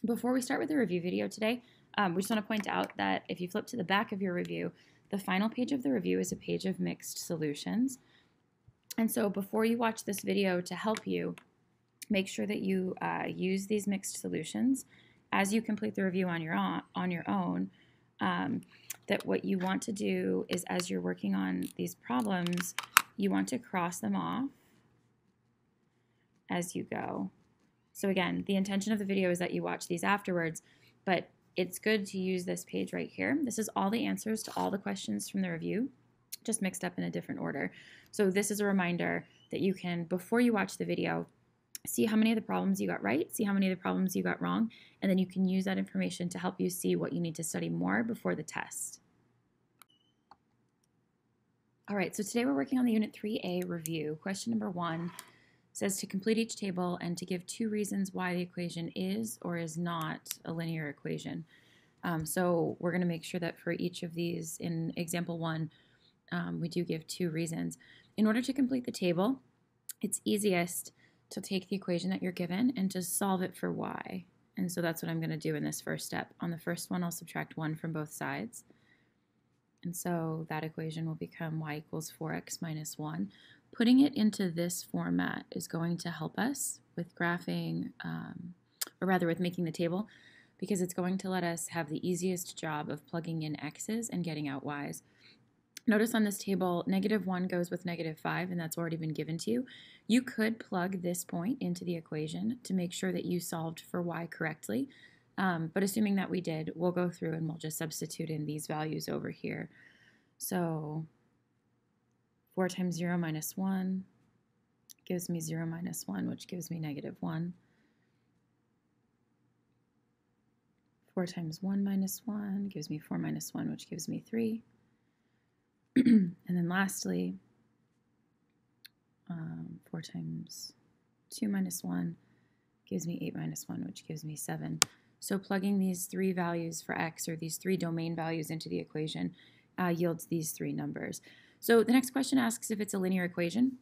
Before we start with the review video today, we just want to point out that if you flip to the back of your review, the final page of the review is a page of mixed solutions. And so before you watch this video, to help you, make sure that you use these mixed solutions as you complete the review on your own. That what you want to do is, as you're working on these problems, you want to cross them off as you go. So again, the intention of the video is that you watch these afterwards, but it's good to use this page right here. This is all the answers to all the questions from the review, just mixed up in a different order. So this is a reminder that you can, before you watch the video, see how many of the problems you got right, see how many of the problems you got wrong, and then you can use that information to help you see what you need to study more before the test. All right, so today we're working on the Unit 3A review. Question number 1 says to complete each table and to give 2 reasons why the equation is or is not a linear equation. So we're going to make sure that for each of these, in example 1, we do give 2 reasons. In order to complete the table, it's easiest to take the equation that you're given and to solve it for y. And so that's what I'm going to do in this first step. On the first one, I'll subtract 1 from both sides. And so that equation will become y equals 4x minus 1. Putting it into this format is going to help us with graphing, or rather with making the table, because it's going to let us have the easiest job of plugging in x's and getting out y's. Notice on this table, -1 goes with -5, and that's already been given to you. You could plug this point into the equation to make sure that you solved for y correctly. But assuming that we did, we'll go through and we'll just substitute in these values over here. So 4 times 0 minus 1 gives me 0 minus 1, which gives me -1. 4 times 1 minus 1 gives me 4 minus 1, which gives me 3. And then lastly, 4 times 2 minus 1 gives me 8 minus 1, which gives me 7. So plugging these 3 values for x, or these 3 domain values, into the equation yields these 3 numbers. So the next question asks if it's a linear equation.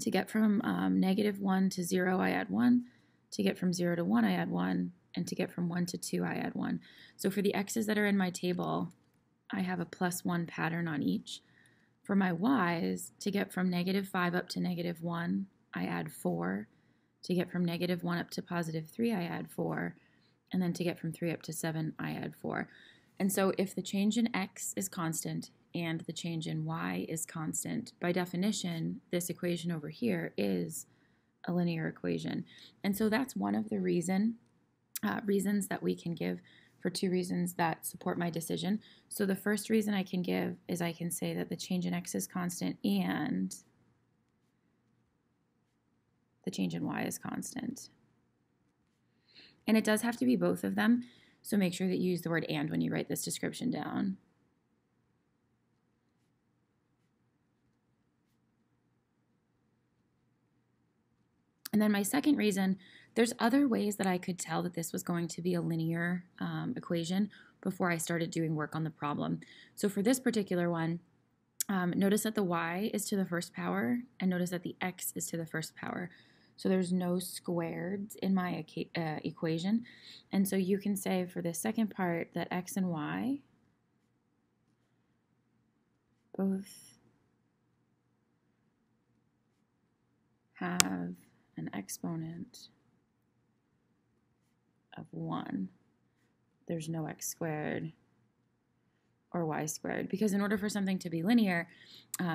To get from -1 to 0, I add 1. To get from 0 to 1, I add 1. And to get from 1 to 2, I add 1. So for the x's that are in my table, I have a +1 pattern on each. For my y's, to get from -5 up to -1, I add 4. To get from -1 up to +3, I add 4. And then to get from 3 up to 7, I add 4. And so if the change in x is constant and the change in y is constant, by definition, this equation over here is a linear equation. And so that's one of the reasons that we can give for 2 reasons that support my decision. So the first reason I can give is I can say that the change in x is constant and the change in y is constant. And it does have to be both of them, so make sure that you use the word "and" when you write this description down. And then my second reason, there's other ways that I could tell that this was going to be a linear equation before I started doing work on the problem. So for this particular one, notice that the y is to the first power, and notice that the x is to the first power. So there's no squared in my equation. And so you can say for the second part that x and y both have an exponent of 1. There's no x squared or y squared, because in order for something to be linear,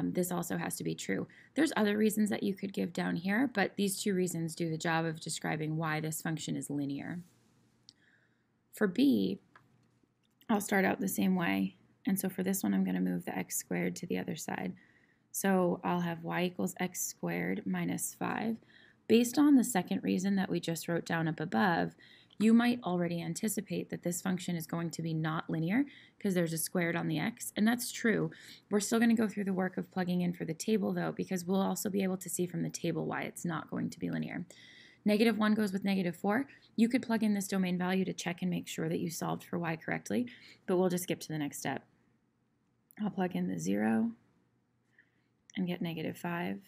this also has to be true. There's other reasons that you could give down here, but these 2 reasons do the job of describing why this function is linear. For b, I'll start out the same way, and so for this one I'm going to move the x squared to the other side. So I'll have y equals x squared minus 5. Based on the second reason that we just wrote down up above, you might already anticipate that this function is going to be not linear because there's a squared on the x, and that's true. We're still going to go through the work of plugging in for the table, though, because we'll also be able to see from the table why it's not going to be linear. -1 goes with -4. You could plug in this domain value to check and make sure that you solved for y correctly, but we'll just skip to the next step. I'll plug in the 0 and get -5.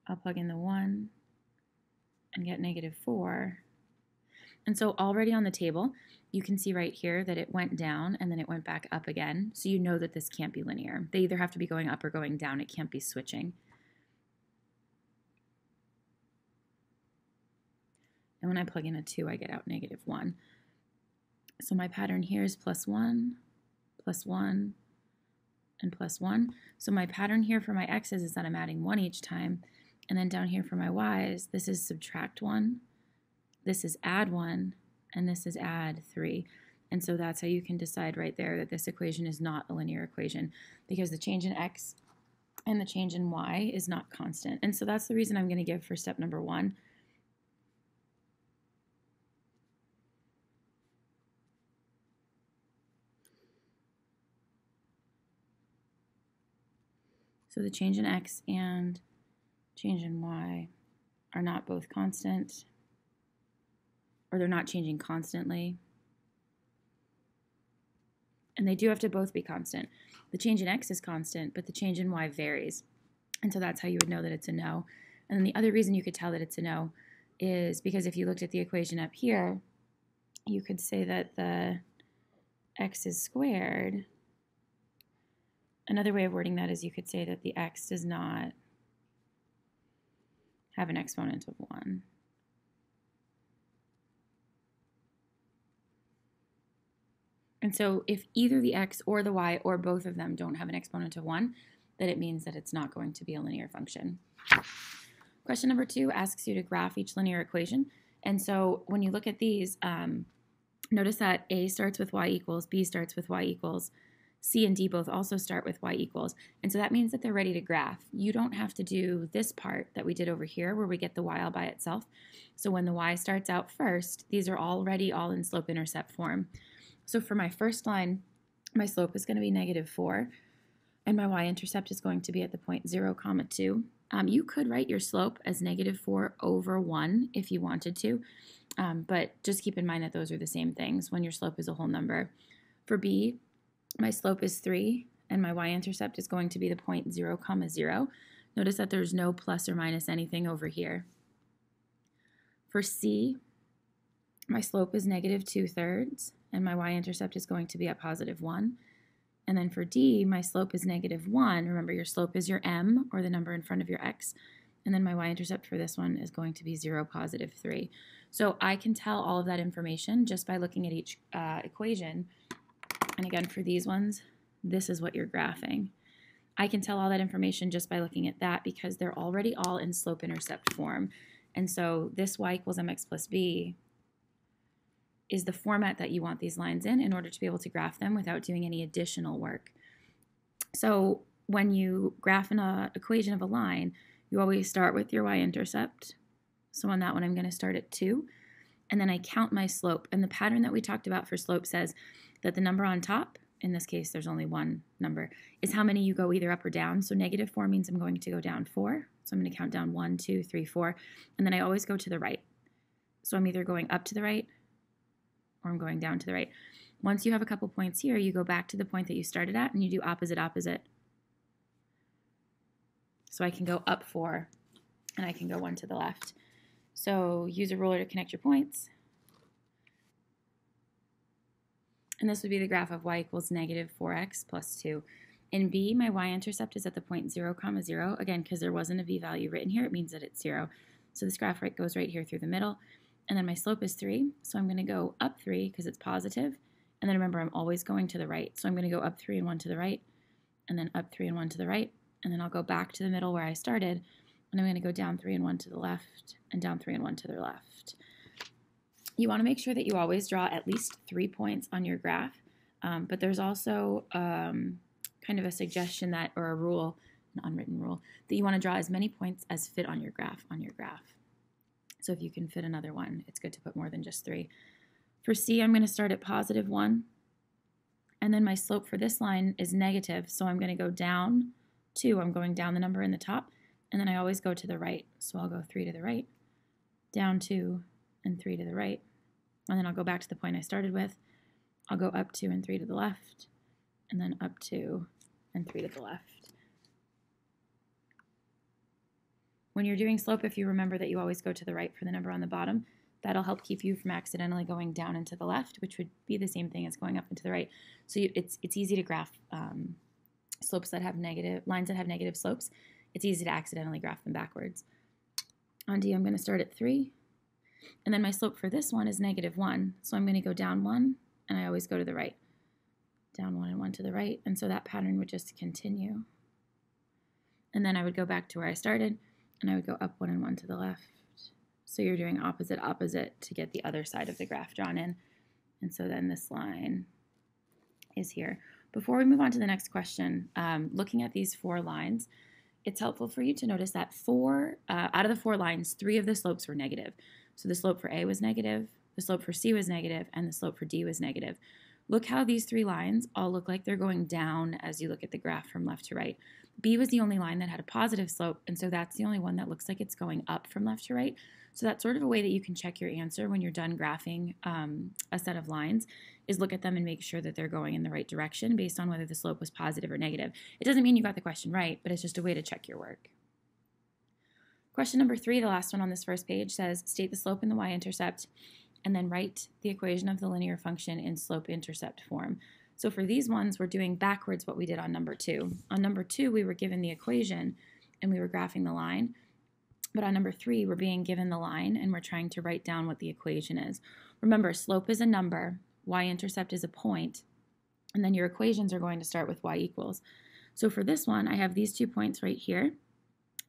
I'll plug in the 1 and get -4. And so already on the table, you can see right here that it went down and then it went back up again. So you know that this can't be linear. They either have to be going up or going down. It can't be switching. And when I plug in a 2, I get out -1. So my pattern here is +1, +1, and +1. So my pattern here for my x's is that I'm adding 1 each time. And then down here for my y's, this is subtract 1, this is add 1, and this is add 3. And so that's how you can decide right there that this equation is not a linear equation, because the change in x and the change in y is not constant. And so that's the reason I'm going to give for step number 1. So the change in x and change in y are not both constant, or they're not changing constantly. And they do have to both be constant. The change in x is constant, but the change in y varies. And so that's how you would know that it's a no. And then the other reason you could tell that it's a no is because if you looked at the equation up here, you could say that the x is squared. Another way of wording that is you could say that the x does not have an exponent of 1. And so if either the x or the y or both of them don't have an exponent of 1, then it means that it's not going to be a linear function. Question number 2 asks you to graph each linear equation. And so when you look at these, notice that A starts with y equals, B starts with y equals, C and D both also start with y equals. And so that means that they're ready to graph. You don't have to do this part that we did over here where we get the y all by itself. So when the y starts out first, these are already all in slope-intercept form. So for my first line, my slope is going to be -4, and my y-intercept is going to be at the point 0, 2. You could write your slope as -4 over 1 if you wanted to, but just keep in mind that those are the same things when your slope is a whole number. For B, my slope is 3, and my y-intercept is going to be the point 0, 0. Notice that there's no plus or minus anything over here. For C, my slope is -2/3, and my y-intercept is going to be at +1. And then for D, my slope is -1. Remember, your slope is your m, or the number in front of your x. And then my y-intercept for this one is going to be 0, +3. So I can tell all of that information just by looking at each equation. And again, for these ones, this is what you're graphing. I can tell all that information just by looking at that because they're already all in slope-intercept form. And so this y equals mx plus b is the format that you want these lines in order to be able to graph them without doing any additional work. So when you graph an equation of a line, you always start with your y-intercept. So on that one, I'm going to start at 2. And then I count my slope. And the pattern that we talked about for slope says that the number on top, in this case there's only one number, is how many you go either up or down. So -4 means I'm going to go down 4. So I'm going to count down 1, 2, 3, 4. And then I always go to the right. So I'm either going up to the right or I'm going down to the right. Once you have a couple points here, you go back to the point that you started at and you do opposite, opposite. So I can go up 4 and I can go 1 to the left. So use a ruler to connect your points. And this would be the graph of y equals -4x plus 2. In B, my y-intercept is at the point 0, 0. Again, because there wasn't a v value written here, it means that it's 0. So this graph goes right here through the middle. And then my slope is 3, so I'm going to go up 3 because it's positive. And then remember, I'm always going to the right. So I'm going to go up 3 and 1 to the right, and then up 3 and 1 to the right. And then I'll go back to the middle where I started, and I'm going to go down 3 and 1 to the left, and down 3 and 1 to the left. You want to make sure that you always draw at least 3 points on your graph, but there's also kind of a suggestion that, or a rule, an unwritten rule, that you want to draw as many points as fit on your graph So if you can fit another one, it's good to put more than just 3. For C, I'm going to start at +1, and then my slope for this line is negative, so I'm going to go down 2. I'm going down the number in the top, and then I always go to the right. So I'll go 3 to the right, down 2, and 3 to the right. And then I'll go back to the point I started with. I'll go up 2 and 3 to the left, and then up 2 and 3 to the left. When you're doing slope, if you remember that you always go to the right for the number on the bottom, that'll help keep you from accidentally going down and to the left, which would be the same thing as going up and to the right. So it's easy to graph slopes that have lines that have negative slopes. It's easy to accidentally graph them backwards. On D, I'm going to start at 3. And then my slope for this one is -1. So I'm going to go down 1, and I always go to the right. Down 1 and 1 to the right. And so that pattern would just continue. And then I would go back to where I started, and I would go up 1 and 1 to the left. So you're doing opposite, opposite to get the other side of the graph drawn in. And so then this line is here. Before we move on to the next question, looking at these 4 lines, it's helpful for you to notice that out of the 4 lines, 3 of the slopes were negative. So the slope for A was negative, the slope for C was negative, and the slope for D was negative. Look how these 3 lines all look like they're going down as you look at the graph from left to right. B was the only line that had a positive slope, and so that's the only one that looks like it's going up from left to right. So that's sort of a way that you can check your answer when you're done graphing a set of lines, is look at them and make sure that they're going in the right direction based on whether the slope was positive or negative. It doesn't mean you got the question right, but it's just a way to check your work. Question number 3, the last one on this first page, says state the slope in the y-intercept and then write the equation of the linear function in slope-intercept form. So for these ones, we're doing backwards what we did on number 2. On number 2, we were given the equation and we were graphing the line. But on number 3, we're being given the line and we're trying to write down what the equation is. Remember, slope is a number, y-intercept is a point, and then your equations are going to start with y equals. So for this one, I have these 2 points right here.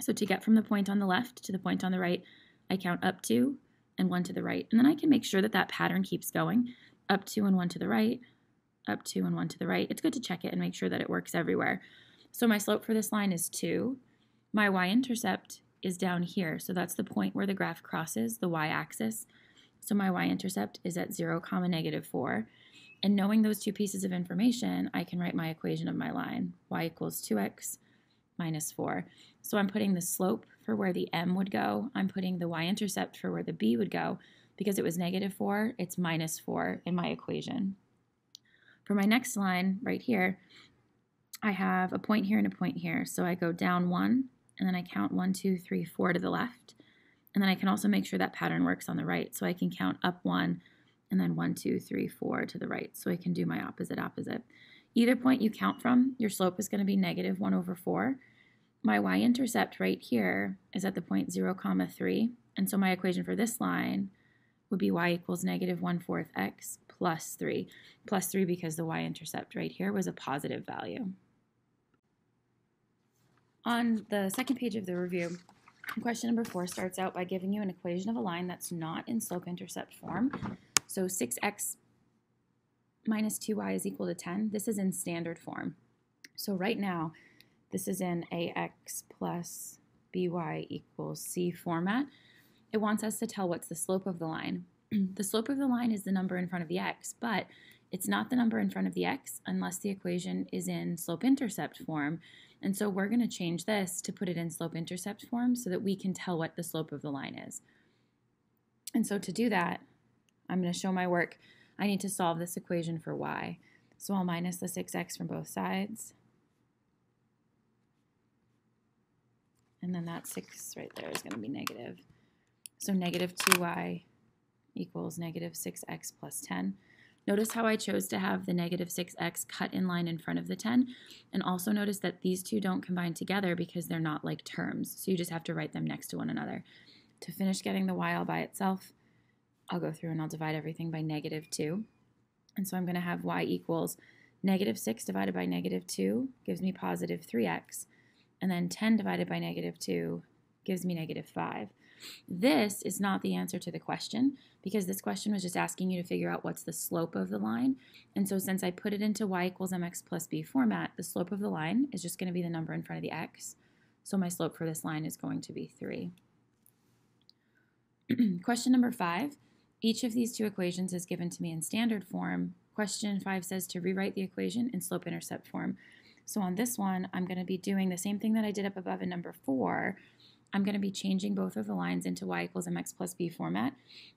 So to get from the point on the left to the point on the right, I count up 2 and 1 to the right. And then I can make sure that that pattern keeps going. Up 2 and 1 to the right, up 2 and 1 to the right. It's good to check it and make sure that it works everywhere. So my slope for this line is 2. My y-intercept is down here. So that's the point where the graph crosses the y-axis. So my y-intercept is at 0, -4. And knowing those 2 pieces of information, I can write my equation of my line. Y equals 2x minus 4. So I'm putting the slope for where the m would go. I'm putting the y-intercept for where the b would go. Because it was -4, it's -4 in my equation. For my next line right here, I have a point here and a point here. So I go down 1, and then I count 1, 2, 3, 4 to the left. And then I can also make sure that pattern works on the right. So I can count up 1, and then 1, 2, 3, 4 to the right. So I can do my opposite, opposite. Either point you count from, your slope is going to be -1/4. My y-intercept right here is at the point 0, 3. And so my equation for this line would be y equals -1/4 x plus 3. Plus 3 because the y-intercept right here was a positive value. On the second page of the review, question number 4 starts out by giving you an equation of a line that's not in slope-intercept form. So 6x minus 2y is equal to 10. This is in standard form. So right now, this is in ax plus by equals c format. It wants us to tell what's the slope of the line. The slope of the line is the number in front of the x, but it's not the number in front of the x unless the equation is in slope-intercept form. And so we're going to change this to put it in slope-intercept form so that we can tell what the slope of the line is. And so to do that, I'm going to show my work. I need to solve this equation for y. So I'll minus the 6x from both sides. And then that 6 right there is going to be negative. So -2y equals -6x plus 10. Notice how I chose to have the -6x cut in line in front of the 10. And also notice that these two don't combine together because they're not like terms. So you just have to write them next to one another. To finish getting the y all by itself, I'll go through and I'll divide everything by -2. And so I'm going to have y equals -6 divided by -2 gives me positive 3x. And then 10 divided by -2 gives me -5. This is not the answer to the question because this question was just asking you to figure out what's the slope of the line. And so since I put it into y equals mx plus b format, the slope of the line is just going to be the number in front of the x. So my slope for this line is going to be 3. Question number 5. Each of these two equations is given to me in standard form. Question 5 says to rewrite the equation in slope-intercept form. So on this one, I'm going to be doing the same thing that I did up above in number 4. I'm going to be changing both of the lines into y equals mx plus b format.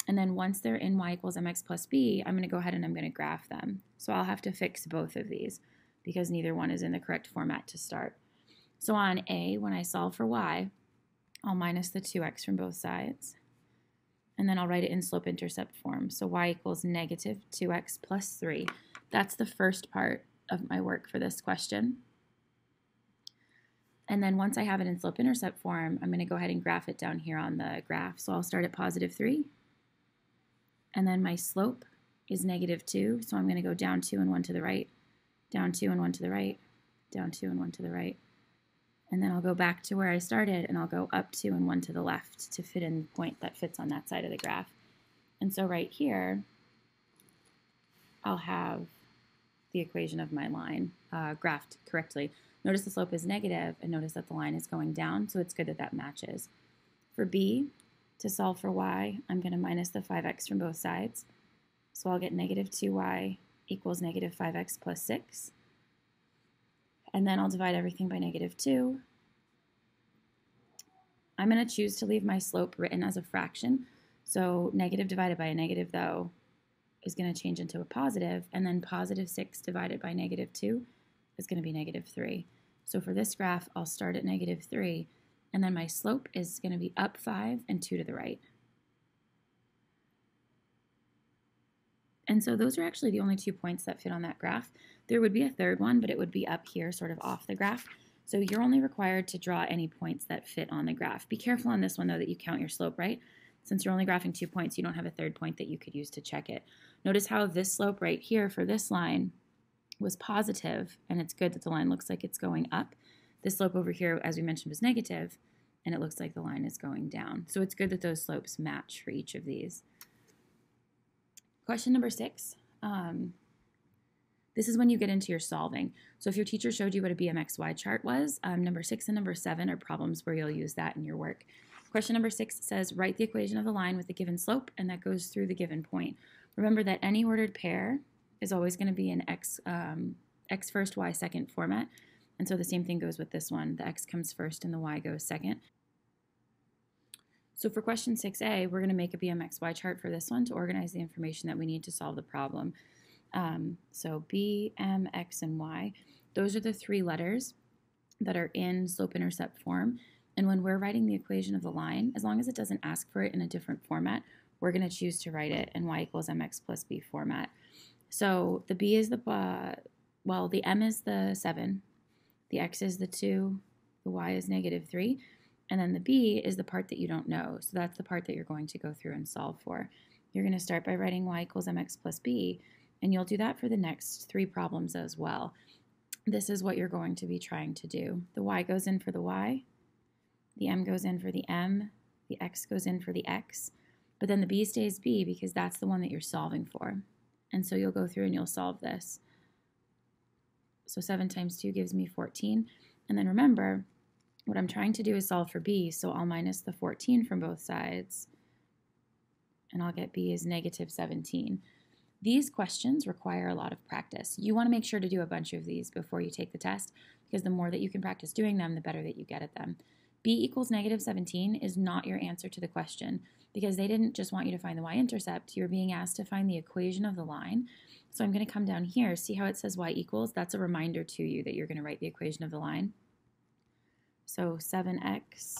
And then once they're in y equals mx plus b, I'm going to go ahead and I'm going to graph them. So I'll have to fix both of these because neither one is in the correct format to start. So on A, when I solve for y, I'll minus the 2x from both sides. And then I'll write it in slope-intercept form. So y equals negative 2x plus 3. That's the first part of my work for this question. And then once I have it in slope-intercept form, I'm going to go ahead and graph it down here on the graph. So I'll start at positive 3. And then my slope is negative 2. So I'm going to go down 2 and 1 to the right, down 2 and 1 to the right, down 2 and 1 to the right. And then I'll go back to where I started, and I'll go up 2 and 1 to the left to fit in the point that fits on that side of the graph. And so right here, I'll have the equation of my line graphed correctly. Notice the slope is negative, and notice that the line is going down, so it's good that that matches. For b, to solve for y, I'm going to minus the 5x from both sides. So I'll get negative 2y equals negative 5x plus 6. And then I'll divide everything by negative 2. I'm going to choose to leave my slope written as a fraction. So negative divided by a negative, though, is going to change into a positive. And then positive 6 divided by negative 2 is going to be negative 3. So for this graph, I'll start at negative 3. And then my slope is going to be up 5 and 2 to the right. And so those are actually the only 2 points that fit on that graph. There would be a third one, but it would be up here, sort of off the graph. So you're only required to draw any points that fit on the graph. Be careful on this one, though, that you count your slope right. Since you're only graphing 2 points, you don't have a third point that you could use to check it. Notice how this slope right here for this line was positive, and it's good that the line looks like it's going up. This slope over here, as we mentioned, was negative, and it looks like the line is going down. So it's good that those slopes match for each of these. Question number 6. This is when you get into your solving. So if your teacher showed you what a BMXY chart was, number 6 and number 7 are problems where you'll use that in your work. Question number 6 says, write the equation of the line with the given slope, and that goes through the given point. Remember that any ordered pair is always going to be in x first, y second format. And so the same thing goes with this one. The x comes first and the y goes second. So for question 6a, we're going to make a BMXY chart for this one to organize the information that we need to solve the problem. So B, M, X, and Y, those are the 3 letters that are in slope-intercept form. And when we're writing the equation of the line, as long as it doesn't ask for it in a different format, we're going to choose to write it in y equals mx plus b format. So the B is the M is the 7, the X is the 2, the Y is negative 3, and then the B is the part that you don't know. So that's the part that you're going to go through and solve for. You're going to start by writing y equals mx plus b, and you'll do that for the next 3 problems as well. This is what you're going to be trying to do. The y goes in for the y, the m goes in for the m, the x goes in for the x, but then the b stays b because that's the one that you're solving for. And so you'll go through and you'll solve this. So 7 times 2 gives me 14. And then remember, what I'm trying to do is solve for b, so I'll minus the 14 from both sides, and I'll get b is negative 17. These questions require a lot of practice. You want to make sure to do a bunch of these before you take the test, because the more that you can practice doing them, the better that you get at them. b equals negative 17 is not your answer to the question, because they didn't just want you to find the y-intercept. You're being asked to find the equation of the line. So I'm going to come down here. See how it says y equals? That's a reminder to you that you're going to write the equation of the line. So 7x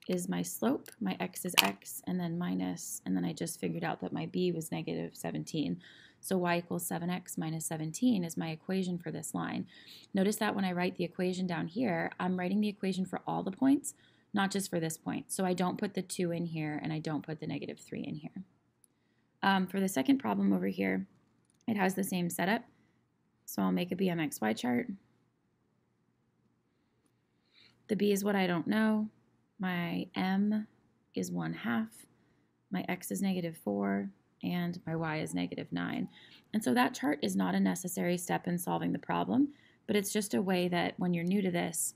is my slope, my x is x, and then minus, and then I just figured out that my b was negative 17. So y equals 7x minus 17 is my equation for this line. Notice that when I write the equation down here, I'm writing the equation for all the points, not just for this point. So I don't put the 2 in here, and I don't put the negative 3 in here. For the second problem over here, it has the same setup. So I'll make a BMXY chart. The b is what I don't know. My m is 1/2. My x is negative 4. And my y is negative 9. And so that chart is not a necessary step in solving the problem, but it's just a way that when you're new to this,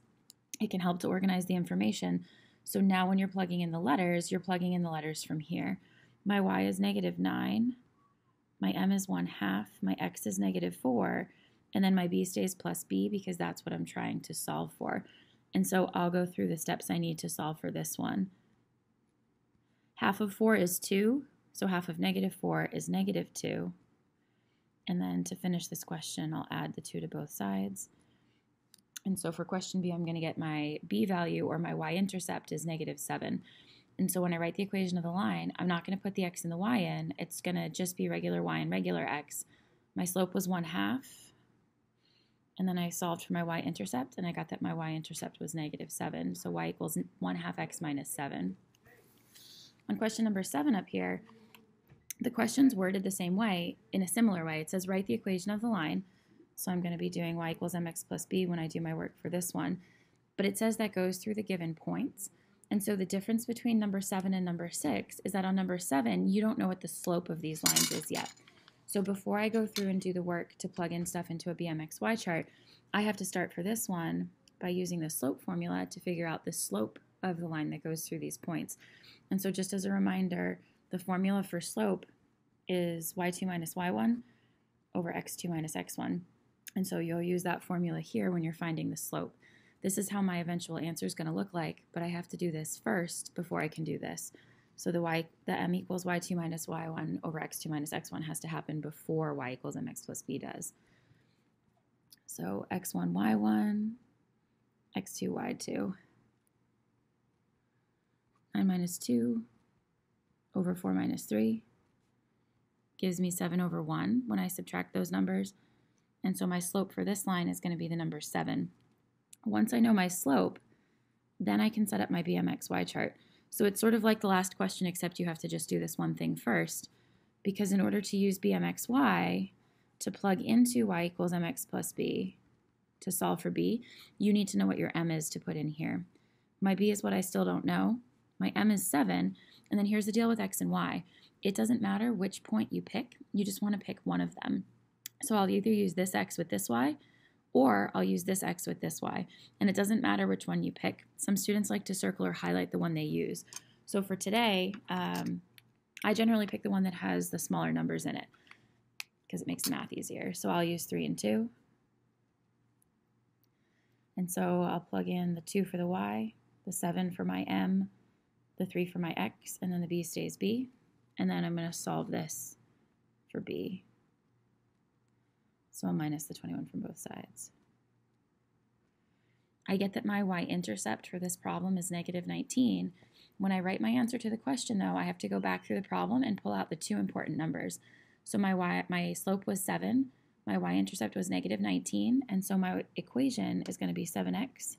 it can help to organize the information. So now when you're plugging in the letters, you're plugging in the letters from here. My y is negative 9. My m is 1/2. My x is negative 4. And then my b stays plus b because that's what I'm trying to solve for. And so I'll go through the steps I need to solve for this one. Half of 4 is 2. So half of negative 4 is negative 2. And then to finish this question, I'll add the 2 to both sides. And so for question B, I'm going to get my b value, or my y-intercept, is -7. And so when I write the equation of the line, I'm not going to put the x and the y in. It's going to just be regular y and regular x. My slope was 1/2. And then I solved for my y-intercept, and I got that my y-intercept was -7. So y equals 1/2 x minus 7. On question number 7 up here, the question's worded the same way, in a similar way. It says write the equation of the line. So I'm going to be doing y equals mx plus b when I do my work for this one. But it says that goes through the given points. And so the difference between number 7 and number 6 is that on number 7, you don't know what the slope of these lines is yet. So before I go through and do the work to plug in stuff into a BMXY chart, I have to start for this one by using the slope formula to figure out the slope of the line that goes through these points. And so just as a reminder, the formula for slope is y2 minus y1 over x2 minus x1. And so you'll use that formula here when you're finding the slope. This is how my eventual answer is going to look like, but I have to do this first before I can do this. So the m equals y2 minus y1 over x2 minus x1 has to happen before y equals mx plus b does. So x1, y1, x2, y2. 9 minus 2 over 4 minus 3 gives me 7 over 1 when I subtract those numbers. And so my slope for this line is going to be the number 7. Once I know my slope, then I can set up my BMXY chart. So it's sort of like the last question, except you have to just do this one thing first. Because in order to use BMXY to plug into y equals mx plus b to solve for b, you need to know what your m is to put in here. My b is what I still don't know. My m is 7. And then here's the deal with x and y. It doesn't matter which point you pick. You just want to pick one of them. So I'll either use this x with this y, or I'll use this x with this y. And it doesn't matter which one you pick. Some students like to circle or highlight the one they use. So for today, I generally pick the one that has the smaller numbers in it because it makes the math easier. So I'll use 3 and 2. And so I'll plug in the 2 for the y, the 7 for my m, the 3 for my x, and then the b stays b. And then I'm going to solve this for b. So I'll minus the 21 from both sides. I get that my y-intercept for this problem is -19. When I write my answer to the question, though, I have to go back through the problem and pull out the two important numbers. So my slope was 7, my y-intercept was -19, and so my equation is going to be 7x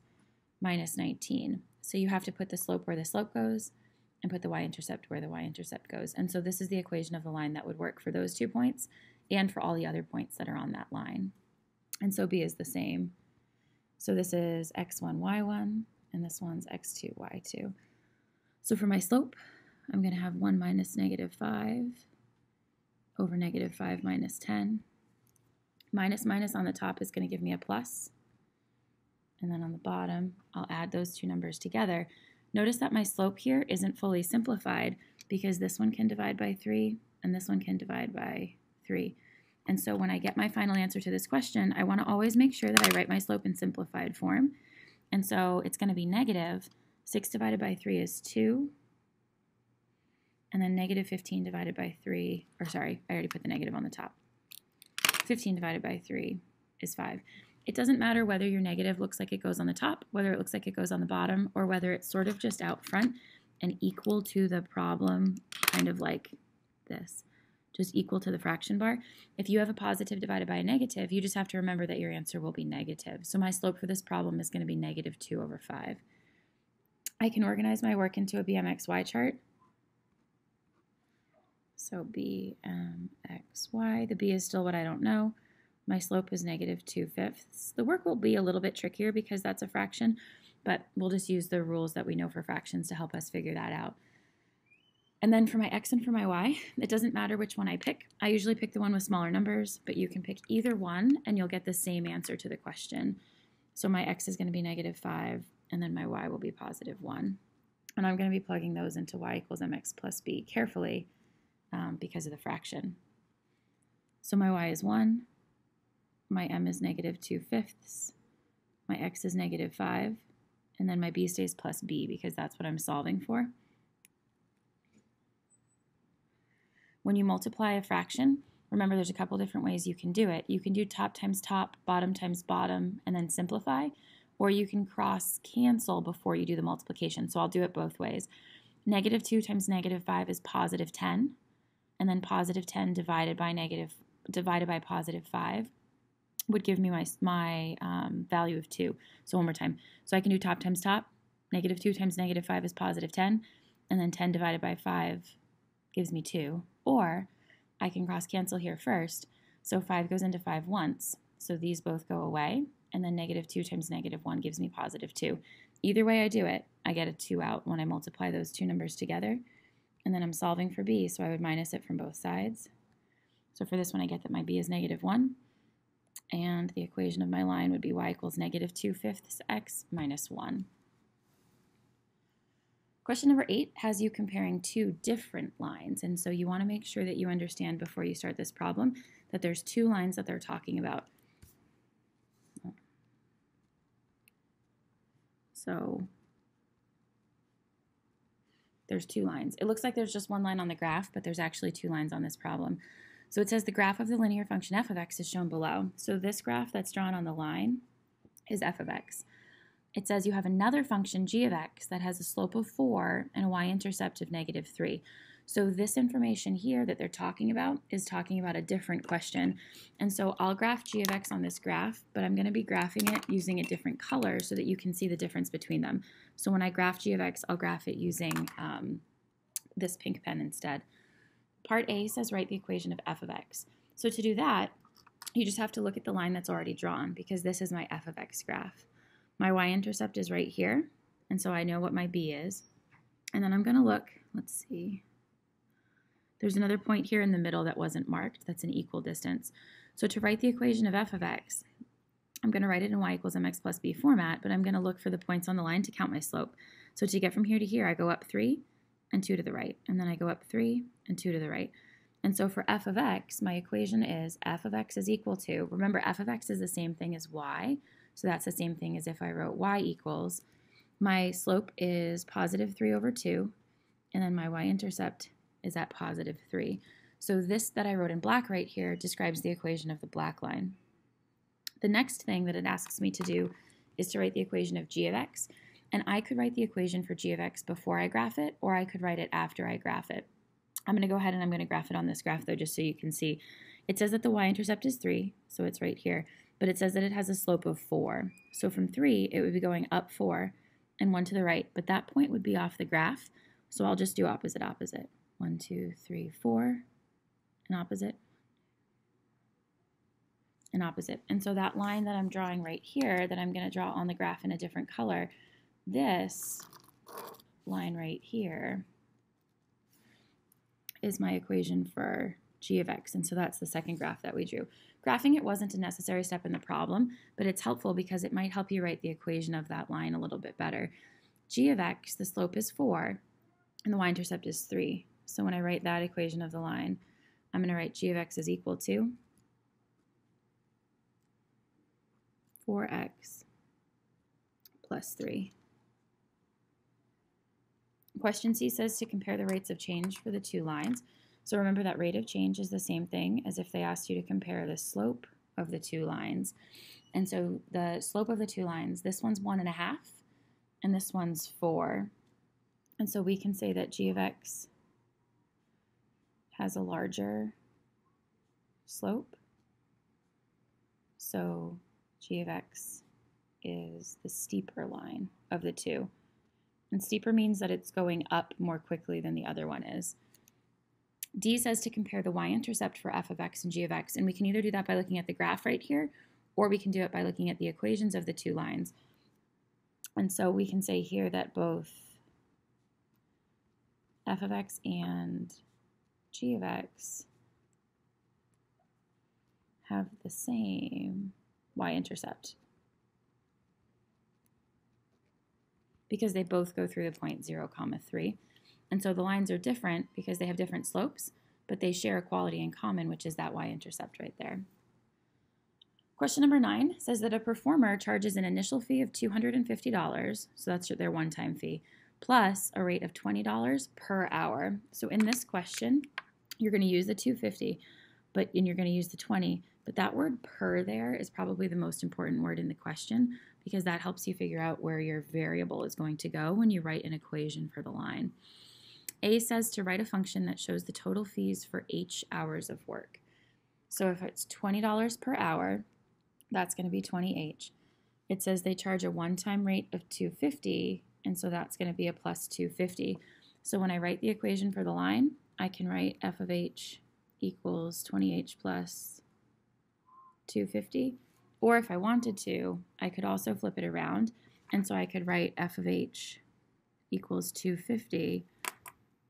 minus 19. So you have to put the slope where the slope goes and put the y-intercept where the y-intercept goes. And so this is the equation of the line that would work for those 2 points and for all the other points that are on that line. And so b is the same. So this is x1, y1, and this one's x2, y2. So for my slope, I'm going to have 1 minus -5 over -5 minus 10. Minus minus on the top is going to give me a plus. And then on the bottom, I'll add those two numbers together. Notice that my slope here isn't fully simplified because this one can divide by 3 and this one can divide by 3. And so when I get my final answer to this question, I want to always make sure that I write my slope in simplified form. And so it's going to be negative 6 divided by 3 is 2. And then -15 divided by 3, or sorry, I already put the negative on the top. 15 divided by 3 is 5. It doesn't matter whether your negative looks like it goes on the top, whether it looks like it goes on the bottom, or whether it's sort of just out front and equal to the problem, kind of like this, just equal to the fraction bar. If you have a positive divided by a negative, you just have to remember that your answer will be negative. So my slope for this problem is going to be -2 over 5. I can organize my work into a BMXY chart. So BMXY, the b is still what I don't know. My slope is -2/5. The work will be a little bit trickier because that's a fraction, but we'll just use the rules that we know for fractions to help us figure that out. And then for my x and for my y, it doesn't matter which one I pick. I usually pick the one with smaller numbers, but you can pick either one and you'll get the same answer to the question. So my x is going to be -5, and then my y will be +1. And I'm going to be plugging those into y equals mx plus b carefully because of the fraction. So my y is 1. My m is -2/5, my x is -5, and then my b stays plus b because that's what I'm solving for. When you multiply a fraction, remember there's a couple different ways you can do it. You can do top times top, bottom times bottom, and then simplify, or you can cross cancel before you do the multiplication. So I'll do it both ways. Negative 2 times negative 5 is positive 10, and then positive 10 divided by positive 5 would give me my value of 2. So one more time. So I can do top times top. Negative 2 times negative 5 is positive 10, and then 10 divided by 5 gives me 2. Or I can cross cancel here first. So 5 goes into 5 once. So these both go away, and then negative 2 times negative 1 gives me positive 2. Either way I do it, I get a 2 out when I multiply those two numbers together. And then I'm solving for b, so I would minus it from both sides. So for this one, I get that my b is negative 1. And the equation of my line would be y equals negative 2/5 x minus 1. Question number 8 has you comparing two different lines. And so you want to make sure that you understand before you start this problem that there's two lines that they're talking about. So there's two lines. It looks like there's just one line on the graph, but there's actually two lines on this problem. So it says the graph of the linear function f of x is shown below. So this graph that's drawn on the line is f of x. It says you have another function, g of x, that has a slope of 4 and a y-intercept of negative 3. So this information here that they're talking about is talking about a different question. And so I'll graph g of x on this graph, but I'm going to be graphing it using a different color so that you can see the difference between them. So when I graph g of x, I'll graph it using this pink pen instead. Part A says write the equation of f of x. So to do that, you just have to look at the line that's already drawn because this is my f of x graph. My y-intercept is right here, and so I know what my b is. And then I'm going to look, let's see. There's another point here in the middle that wasn't marked. That's an equal distance. So to write the equation of f of x, I'm going to write it in y equals mx plus b format, but I'm going to look for the points on the line to count my slope. So to get from here to here, I go up 3 and 2 to the right, and then I go up 3 and 2 to the right. And so for f of x, my equation is f of x is equal to, remember f of x is the same thing as y, so that's the same thing as if I wrote y equals, my slope is positive 3 over 2, and then my y-intercept is at positive 3. So this that I wrote in black right here describes the equation of the black line. The next thing that it asks me to do is to write the equation of g of x, and I could write the equation for g of x before I graph it, or I could write it after I graph it. I'm going to go ahead and I'm going to graph it on this graph though, just so you can see. It says that the y-intercept is 3, so it's right here, but it says that it has a slope of 4. So from 3, it would be going up 4 and 1 to the right, but that point would be off the graph, so I'll just do opposite, opposite. 1, 2, 3, 4, and opposite, and opposite. And so that line that I'm drawing right here that I'm going to draw on the graph in a different color, this line right here is my equation for g of x, and so that's the second graph that we drew. Graphing it wasn't a necessary step in the problem, but it's helpful because it might help you write the equation of that line a little bit better. G of x, the slope is 4, and the y-intercept is 3. So when I write that equation of the line, I'm going to write g of x is equal to 4x plus 3. Question C says to compare the rates of change for the two lines. So remember that rate of change is the same thing as if they asked you to compare the slope of the two lines. And so the slope of the two lines, this one's 1.5 and this one's 4. And so we can say that g of x has a larger slope. So g of x is the steeper line of the two. And steeper means that it's going up more quickly than the other one is. D says to compare the y-intercept for f of x and g of x, and we can either do that by looking at the graph right here, or we can do it by looking at the equations of the two lines. And so we can say here that both f of x and g of x have the same y-intercept, because they both go through the point 0, 3. And so the lines are different because they have different slopes, but they share a quality in common, which is that y-intercept right there. Question number 9 says that a performer charges an initial fee of $250, so that's their one-time fee, plus a rate of $20 per hour. So in this question, you're going to use the $250, and you're going to use the 20. But that word per there is probably the most important word in the question because that helps you figure out where your variable is going to go when you write an equation for the line. A says to write a function that shows the total fees for H hours of work. So if it's $20 per hour, that's going to be 20H. It says they charge a one-time rate of $250, and so that's going to be a plus $250. So when I write the equation for the line, I can write f of h equals 20H plus $250. Or if I wanted to, I could also flip it around, and so I could write f of h equals $250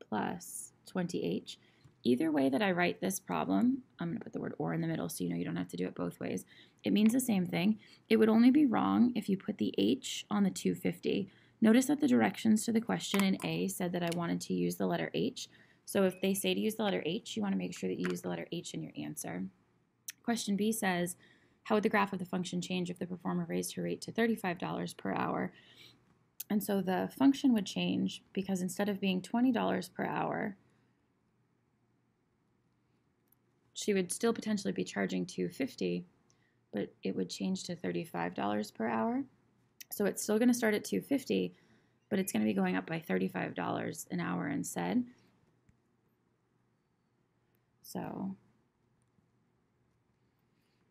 plus 20H. Either way that I write this problem, I'm going to put the word or in the middle so you know you don't have to do it both ways. It means the same thing. It would only be wrong if you put the H on the 250. Notice that the directions to the question in A said that I wanted to use the letter H. So if they say to use the letter H, you want to make sure that you use the letter H in your answer. Question B says, how would the graph of the function change if the performer raised her rate to $35 per hour? And so the function would change because instead of being $20 per hour, she would still potentially be charging $250, but it would change to $35 per hour. So it's still going to start at $250, but it's going to be going up by $35 an hour instead. So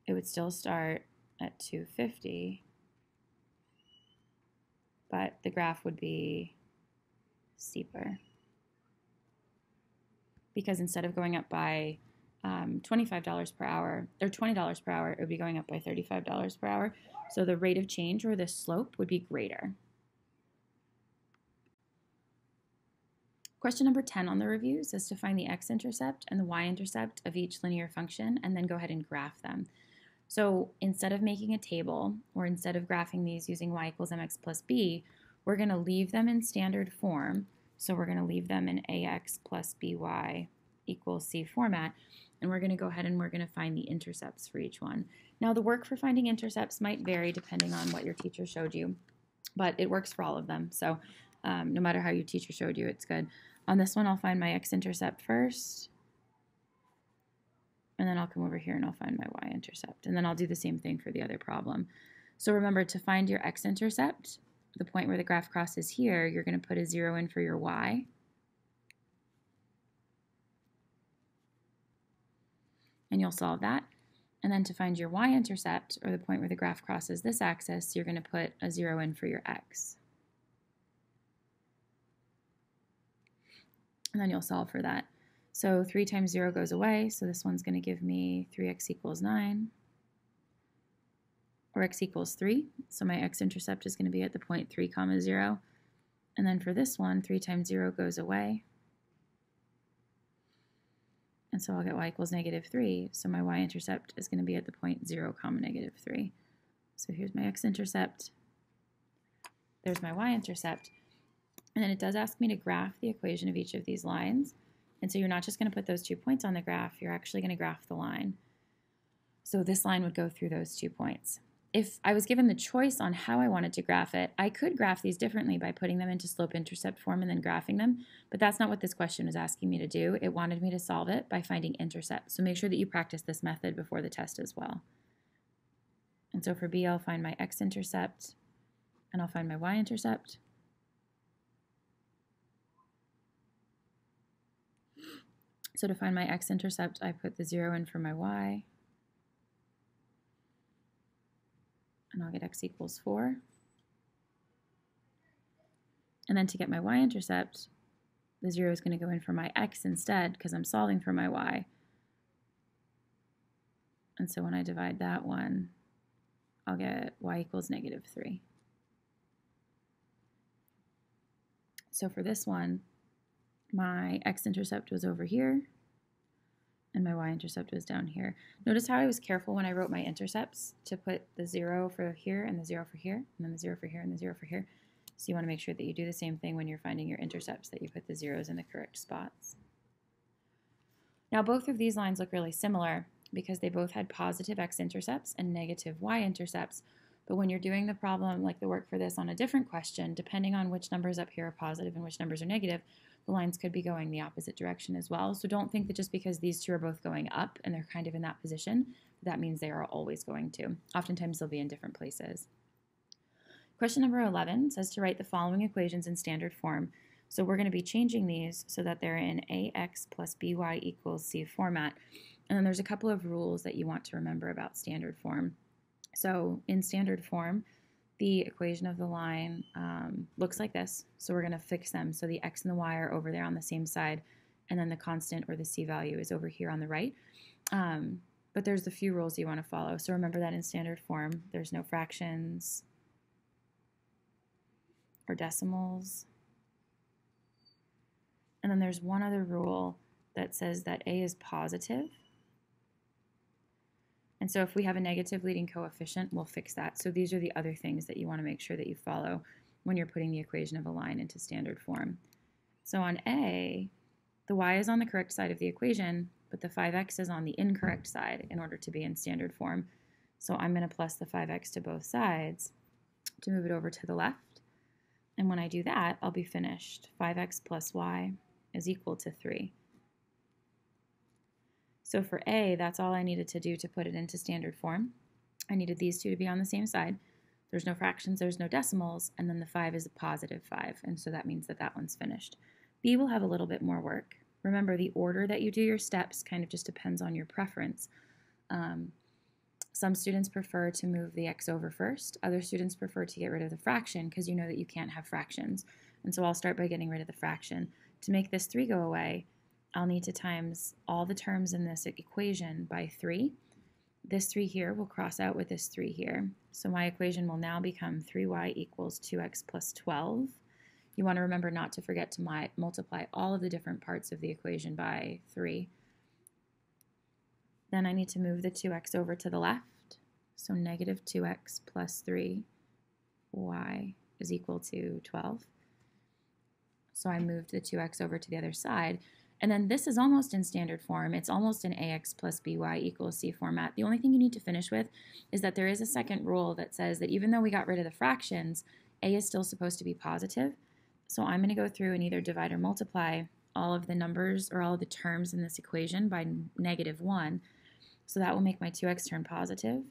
it would still start at $250, but the graph would be steeper. Because instead of going up by $25 per hour, or $20 per hour, it would be going up by $35 per hour. So the rate of change, or the slope, would be greater. Question number 10 on the review says to find the x-intercept and the y-intercept of each linear function and then go ahead and graph them. So instead of making a table, or instead of graphing these using y equals mx plus b, we're going to leave them in standard form. So we're going to leave them in ax plus by equals c format. And we're going to go ahead and we're going to find the intercepts for each one. Now the work for finding intercepts might vary depending on what your teacher showed you, but it works for all of them. So no matter how your teacher showed you, it's good. On this one, I'll find my x-intercept first, and then I'll come over here and I'll find my y-intercept, and then I'll do the same thing for the other problem. So remember, to find your x-intercept, the point where the graph crosses here, you're going to put a 0 in for your y. And you'll solve that. And then to find your y-intercept, or the point where the graph crosses this axis, you're going to put a 0 in for your x. And then you'll solve for that. So 3 times 0 goes away, so this one's going to give me 3x equals 9, or x equals 3. So my x-intercept is going to be at the point 3 comma 0. And then for this one, 3 times 0 goes away. And so I'll get y equals negative 3. So my y-intercept is going to be at the point 0 comma negative 3. So here's my x-intercept. There's my y-intercept. And then it does ask me to graph the equation of each of these lines. And so you're not just going to put those 2 points on the graph, you're actually going to graph the line. So this line would go through those 2 points. If I was given the choice on how I wanted to graph it, I could graph these differently by putting them into slope-intercept form and then graphing them, but that's not what this question was asking me to do. It wanted me to solve it by finding intercepts. So make sure that you practice this method before the test as well. And so for B, I'll find my x-intercept, and I'll find my y-intercept. So to find my x-intercept, I put the 0 in for my y, and I'll get x equals 4. And then to get my y-intercept, the 0 is going to go in for my x instead because I'm solving for my y. And so when I divide that one, I'll get y equals negative 3. So for this one, my x-intercept was over here, and my y-intercept was down here. Notice how I was careful when I wrote my intercepts to put the 0 for here and the 0 for here, and then the 0 for here and the 0 for here. So you want to make sure that you do the same thing when you're finding your intercepts, that you put the zeros in the correct spots. Now both of these lines look really similar because they both had positive x-intercepts and negative y-intercepts. But when you're doing the problem, like the work for this on a different question, depending on which numbers up here are positive and which numbers are negative, the lines could be going the opposite direction as well. So don't think that just because these two are both going up and they're kind of in that position, that means they are always going to. Oftentimes they'll be in different places. Question number 11 says to write the following equations in standard form. So we're going to be changing these so that they're in ax plus by equals c format. And then there's a couple of rules that you want to remember about standard form. So in standard form, the equation of the line looks like this. So we're going to fix them. So the x and the y are over there on the same side, and then the constant or the c value is over here on the right. But there's a few rules you want to follow. So remember that in standard form, there's no fractions or decimals. And then there's one other rule that says that a is positive. And so if we have a negative leading coefficient, we'll fix that. So these are the other things that you want to make sure that you follow when you're putting the equation of a line into standard form. So on A, the y is on the correct side of the equation, but the 5x is on the incorrect side in order to be in standard form. So I'm going to plus the 5x to both sides to move it over to the left. And when I do that, I'll be finished. 5x plus y is equal to 3. So for A, that's all I needed to do to put it into standard form. I needed these two to be on the same side. There's no fractions, there's no decimals, and then the 5 is a positive 5, and so that means that that one's finished. B will have a little bit more work. Remember, the order that you do your steps kind of just depends on your preference. Some students prefer to move the x over first. Other students prefer to get rid of the fraction because you know that you can't have fractions. And so I'll start by getting rid of the fraction. To make this 3 go away, I'll need to times all the terms in this equation by 3. This 3 here will cross out with this 3 here. So my equation will now become 3y equals 2x plus 12. You want to remember not to forget to multiply all of the different parts of the equation by 3. Then I need to move the 2x over to the left. So negative 2x plus 3y is equal to 12. So I moved the 2x over to the other side. And then this is almost in standard form. It's almost in ax plus by equals c format. The only thing you need to finish with is that there is a second rule that says that even though we got rid of the fractions, a is still supposed to be positive. So I'm going to go through and either divide or multiply all of the numbers or all of the terms in this equation by negative 1. So that will make my 2x turn positive.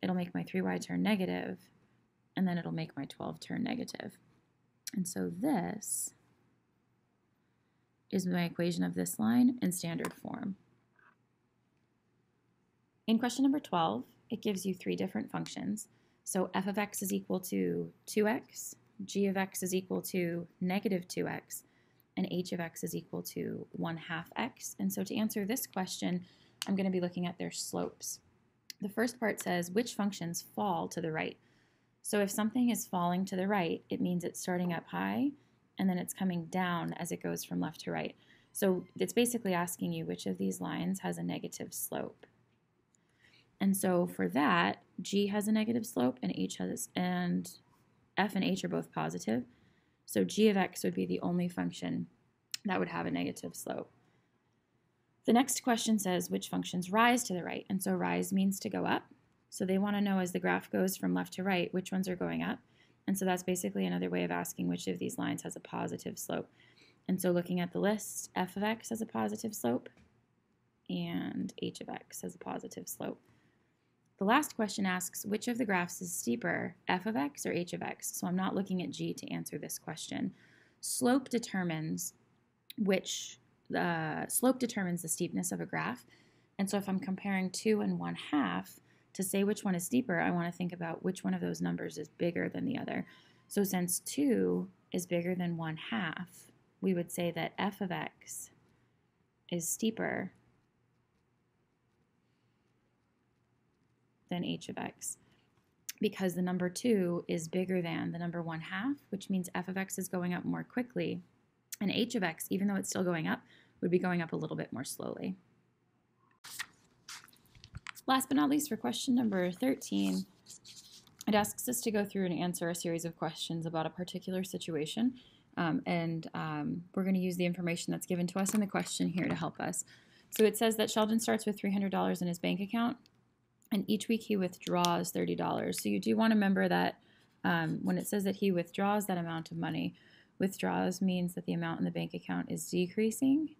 It'll make my 3y turn negative. And then it'll make my 12 turn negative. And so this is my equation of this line in standard form. In question number 12, it gives you 3 different functions. So f of x is equal to 2x, g of x is equal to negative 2x, and h of x is equal to 1/2 x. And so to answer this question, I'm going to be looking at their slopes. The first part says which functions fall to the right. So if something is falling to the right, it means it's starting up high, and then it's coming down as it goes from left to right. So it's basically asking you which of these lines has a negative slope. And so for that, g has a negative slope and f and h are both positive. So g of x would be the only function that would have a negative slope. The next question says which functions rise to the right. And so rise means to go up. So they want to know as the graph goes from left to right, which ones are going up. And so that's basically another way of asking which of these lines has a positive slope. And so looking at the list, f of x has a positive slope and h of x has a positive slope. The last question asks which of the graphs is steeper, f of x or h of x? So I'm not looking at g to answer this question. Slope determines the steepness of a graph. And so if I'm comparing 2 and 1/2, to say which one is steeper, I want to think about which one of those numbers is bigger than the other. So since 2 is bigger than 1/2, we would say that f of x is steeper than h of x because the number 2 is bigger than the number 1/2, which means f of x is going up more quickly, and h of x, even though it's still going up, would be going up a little bit more slowly. Last but not least, for question number 13, it asks us to go through and answer a series of questions about a particular situation, we're going to use the information that's given to us in the question here to help us. So it says that Sheldon starts with $300 in his bank account, and each week he withdraws $30. So you do want to remember that when it says that he withdraws that amount of money, withdraws means that the amount in the bank account is decreasing.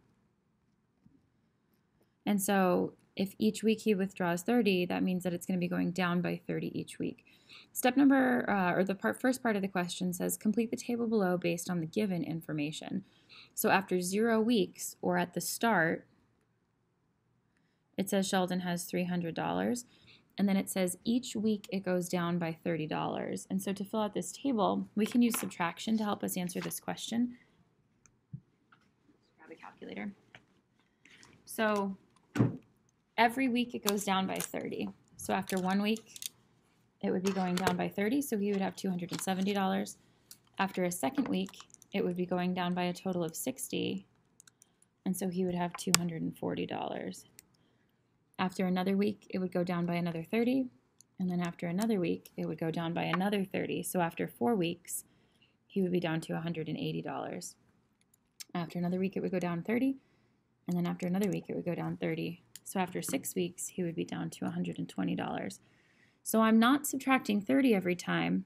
And so if each week he withdraws 30, that means that it's going to be going down by 30 each week. Step number, or the first part of the question says, complete the table below based on the given information. So after 0 weeks, or at the start, it says Sheldon has $300. And then it says each week it goes down by $30. And so to fill out this table, we can use subtraction to help us answer this question. Let's grab a calculator. So every week it goes down by 30. So after 1 week, it would be going down by 30, so he would have $270. After a second week, it would be going down by a total of 60, and so he would have $240. After another week, it would go down by another 30, and then after another week, it would go down by another 30. So after 4 weeks, he would be down to $180. After another week, it would go down 30, and then after another week, it would go down 30. So after 6 weeks, he would be down to $120. So I'm not subtracting 30 every time,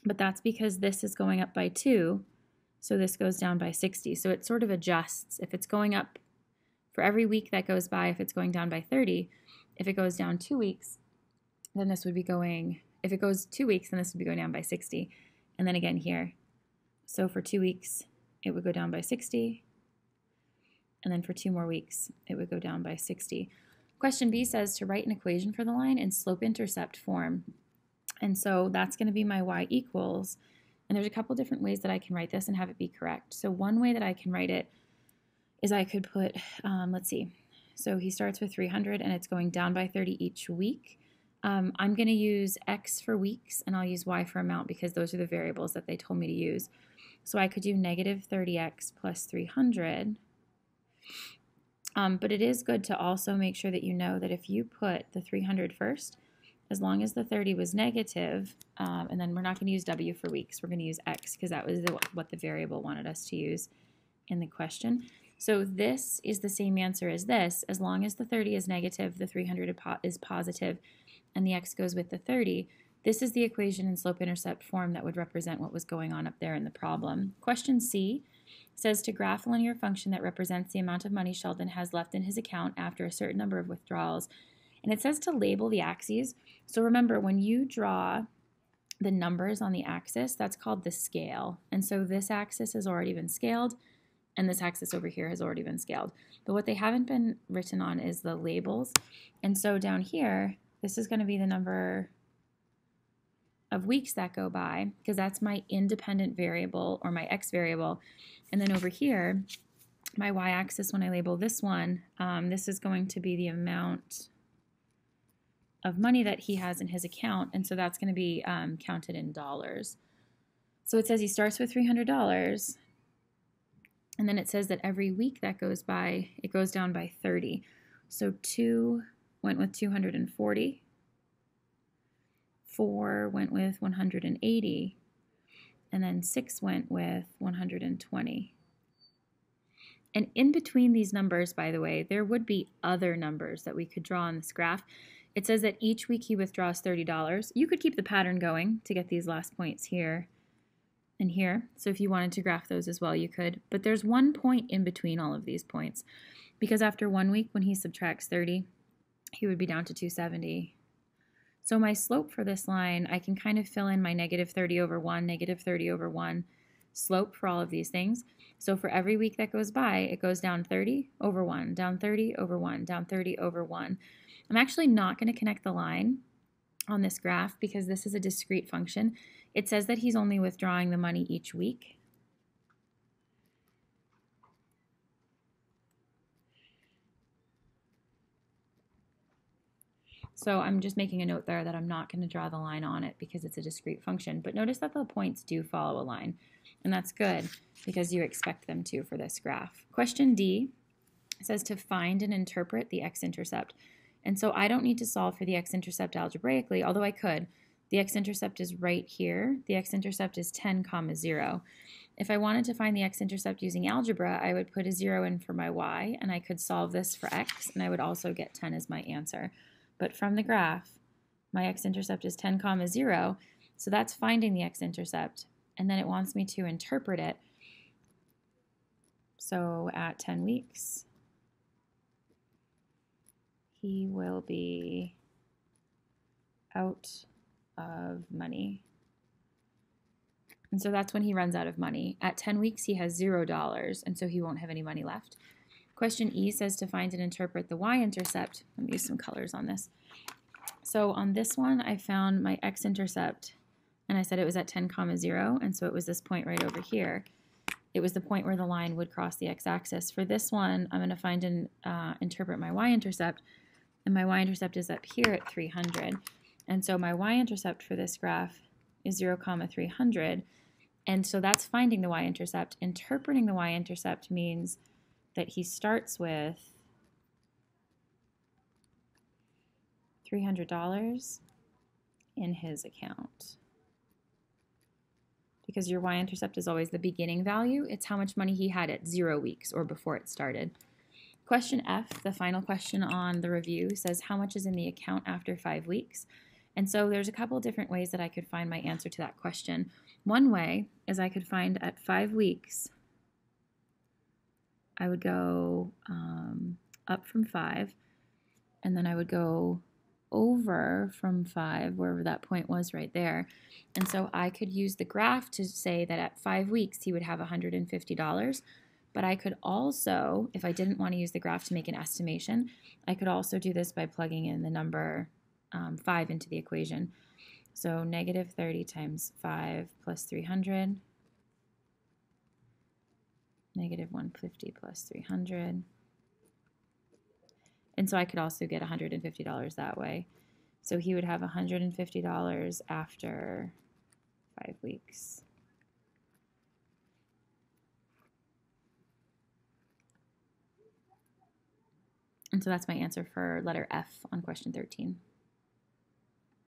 but that's because this is going up by 2, so this goes down by 60. So it sort of adjusts. If it's going up for every week that goes by, if it's going down by 30, if it goes down 2 weeks, then this would be going, if it goes 2 weeks, then this would be going down by 60. And then again here. So for 2 weeks, it would go down by 60. And then for 2 more weeks, it would go down by 60. Question B says to write an equation for the line in slope-intercept form. And so that's going to be my y equals. And there's a couple different ways that I can write this and have it be correct. So one way that I can write it is I could put, let's see. So he starts with 300 and it's going down by 30 each week. I'm going to use x for weeks and I'll use y for amount because those are the variables that they told me to use. So I could do negative 30x plus 300. But it is good to also make sure that you know that if you put the 300 first, as long as the 30 was negative, and then we're not going to use w for weeks, we're going to use x because that was what the variable wanted us to use in the question. So this is the same answer as this. As long as the 30 is negative, the 300 is positive, and the x goes with the 30. This is the equation in slope-intercept form that would represent what was going on up there in the problem. Question C says to graph a linear function that represents the amount of money Sheldon has left in his account after a certain number of withdrawals. And it says to label the axes. So remember, when you draw the numbers on the axis, that's called the scale. And so this axis has already been scaled, and this axis over here has already been scaled. But what they haven't been written on is the labels. And so down here, this is going to be the number of weeks that go by, because that's my independent variable or my x variable. And then over here, my y-axis, when I label this one, this is going to be the amount of money that he has in his account, and so that's going to be counted in dollars. So it says he starts with $300, and then it says that every week that goes by, it goes down by 30. So 2 went with 240. 4 went with 180, and then 6 went with 120. And in between these numbers, by the way, there would be other numbers that we could draw on this graph. It says that each week he withdraws $30. You could keep the pattern going to get these last points here and here. So if you wanted to graph those as well, you could. But there's one point in between all of these points, because after 1 week, when he subtracts 30, he would be down to 270. So my slope for this line, I can kind of fill in my negative 30 over 1, negative 30 over 1 slope for all of these things. So for every week that goes by, it goes down 30 over 1, down 30 over 1, down 30 over 1. I'm actually not going to connect the line on this graph because this is a discrete function. It says that he's only withdrawing the money each week. So I'm just making a note there that I'm not going to draw the line on it because it's a discrete function. But notice that the points do follow a line, and that's good because you expect them to for this graph. Question D says to find and interpret the x-intercept. And so I don't need to solve for the x-intercept algebraically, although I could. The x-intercept is right here. The x-intercept is 10, 0. If I wanted to find the x-intercept using algebra, I would put a 0 in for my y, and I could solve this for x, and I would also get 10 as my answer. But from the graph, my x-intercept is 10, 0, so that's finding the x-intercept. And then it wants me to interpret it. So at 10 weeks, he will be out of money. And so that's when he runs out of money. At 10 weeks, he has $0, and so he won't have any money left. Question E says to find and interpret the y-intercept. Let me use some colors on this. So on this one, I found my x-intercept, and I said it was at 10, 0, and so it was this point right over here. It was the point where the line would cross the x-axis. For this one, I'm going to find and interpret my y-intercept, and my y-intercept is up here at 300. And so my y-intercept for this graph is 0, 300. And so that's finding the y-intercept. Interpreting the y-intercept means that he starts with $300 in his account. Because your y-intercept is always the beginning value. It's how much money he had at 0 weeks or before it started. Question F, the final question on the review, says how much is in the account after 5 weeks? And so there's a couple different ways that I could find my answer to that question. One way is I could find at 5 weeks, I would go up from 5, and then I would go over from 5, wherever that point was right there. And so I could use the graph to say that at 5 weeks he would have $150. But I could also, if I didn't want to use the graph to make an estimation, I could also do this by plugging in the number 5 into the equation. So negative 30 times 5 plus 300, negative 150 plus 300. And so I could also get $150 that way. So he would have $150 after 5 weeks. And so that's my answer for letter F on question 13.